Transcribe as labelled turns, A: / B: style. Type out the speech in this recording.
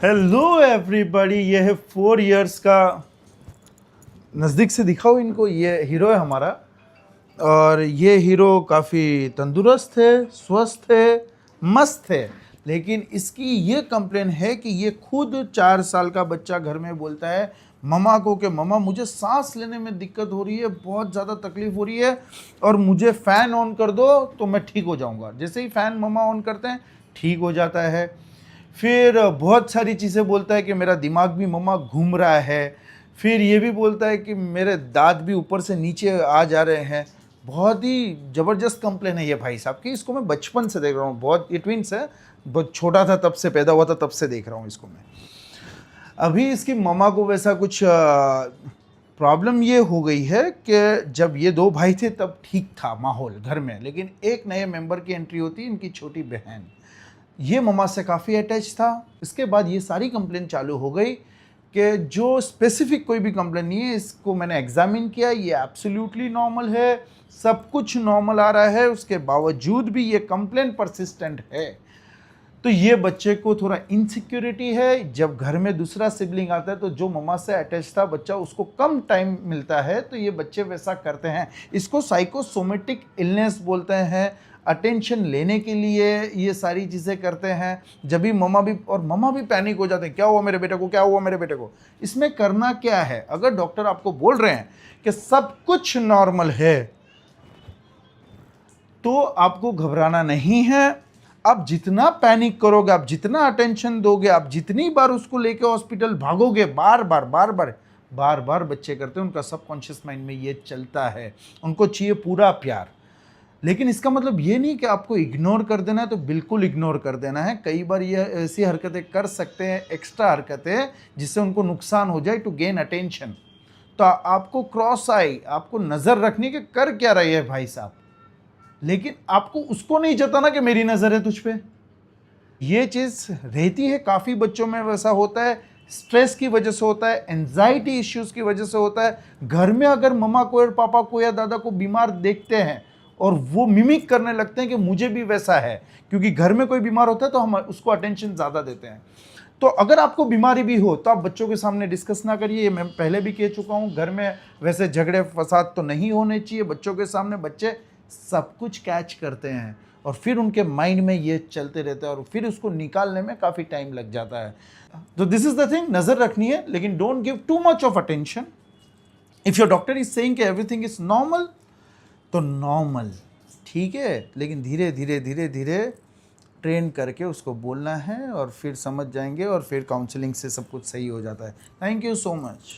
A: Hello everybody, ये है 4 years का। नज़दीक से दिखाओ इनको। ये हीरो है हमारा, और ये हीरो काफ़ी तंदुरुस्त है, स्वस्थ है, मस्त है। लेकिन इसकी ये कंप्लेन है कि ये खुद 4 साल का बच्चा घर में बोलता है ममा को कि ममा मुझे सांस लेने में दिक्कत हो रही है, बहुत ज़्यादा तकलीफ़ हो रही है, और मुझे फ़ैन ऑन कर दो तो मैं ठीक हो जाऊंगा। जैसे ही फ़ैन ममा ऑन करते हैं ठीक हो जाता है। फिर बहुत सारी चीज़ें बोलता है कि मेरा दिमाग भी मम्मा घूम रहा है। फिर ये भी बोलता है कि मेरे दांत भी ऊपर से नीचे आ जा रहे हैं। बहुत ही ज़बरदस्त कंप्लेन है ये भाई साहब की। इसको मैं बचपन से देख रहा हूँ, बहुत, ये ट्विंस है, बहुत छोटा था तब से, पैदा हुआ था तब से देख रहा हूँ इसको मैं। अभी इसकी मम्मा को वैसा कुछ प्रॉब्लम ये हो गई है कि जब ये 2 भाई थे तब ठीक था माहौल घर में, लेकिन एक नए मेंबर की एंट्री होती, इनकी छोटी बहन। ये मम्मा से काफ़ी अटैच था। इसके बाद ये सारी कंप्लेन चालू हो गई कि जो स्पेसिफिक कोई भी कंप्लेन नहीं है, इसको मैंने एग्जामिन किया, ये एब्सोल्युटली नॉर्मल है, सब कुछ नॉर्मल आ रहा है, उसके बावजूद भी ये कंप्लेन परसिस्टेंट है। तो ये बच्चे को थोड़ा इनसिक्योरिटी है। जब घर में दूसरा सिबलिंग आता है तो जो मम्मा से अटैच था बच्चा, उसको कम टाइम मिलता है, तो ये बच्चे वैसा करते हैं। इसको साइकोसोमेटिक इलनेस बोलते हैं। अटेंशन लेने के लिए ये सारी चीज़ें करते हैं। जब भी मम्मा भी पैनिक हो जाते हैं, क्या हुआ मेरे बेटे को, क्या हुआ मेरे बेटे को। इसमें करना क्या है, अगर डॉक्टर आपको बोल रहे हैं कि सब कुछ नॉर्मल है तो आपको घबराना नहीं है। आप जितना पैनिक करोगे, आप जितना अटेंशन दोगे, आप जितनी बार उसको लेके हॉस्पिटल भागोगे, बार बार बच्चे करते हैं, उनका सबकॉन्शियस माइंड में ये चलता है, उनको चाहिए पूरा प्यार। लेकिन इसका मतलब ये नहीं कि आपको इग्नोर कर देना है, तो बिल्कुल इग्नोर कर देना है। कई बार ये ऐसी हरकतें कर सकते हैं, एक्स्ट्रा हरकतें, जिससे उनको नुकसान हो जाए, टू गेन अटेंशन। तो आपको क्रॉस आई, आपको नज़र रखनी कि कर क्या रही है भाई साहब, लेकिन आपको उसको नहीं जताना कि मेरी नज़र है तुझ पे। ये चीज़ रहती है, काफ़ी बच्चों में वैसा होता है। स्ट्रेस की वजह से होता है, एंजाइटी इश्यूज की वजह से होता है। घर में अगर मम्मा को या पापा को या दादा को बीमार देखते हैं और वो मिमिक करने लगते हैं कि मुझे भी वैसा है, क्योंकि घर में कोई बीमार होता है तो हम उसको अटेंशन ज़्यादा देते हैं। तो अगर आपको बीमारी भी हो तो आप बच्चों के सामने डिस्कस ना करिए। ये मैं पहले भी कह चुका हूँ, घर में वैसे झगड़े फसाद तो नहीं होने चाहिए बच्चों के सामने। बच्चे सब कुछ कैच करते हैं और फिर उनके माइंड में ये चलते रहता है और फिर उसको निकालने में काफ़ी टाइम लग जाता है। तो दिस इज द थिंग, नज़र रखनी है, लेकिन don't give too much of attention. If your doctor is saying कि एवरीथिंग इज नॉर्मल, तो नॉर्मल ठीक है, लेकिन धीरे धीरे धीरे धीरे ट्रेन करके उसको बोलना है और फिर समझ जाएंगे और फिर काउंसलिंग से सब कुछ सही हो जाता है। Thank you so much.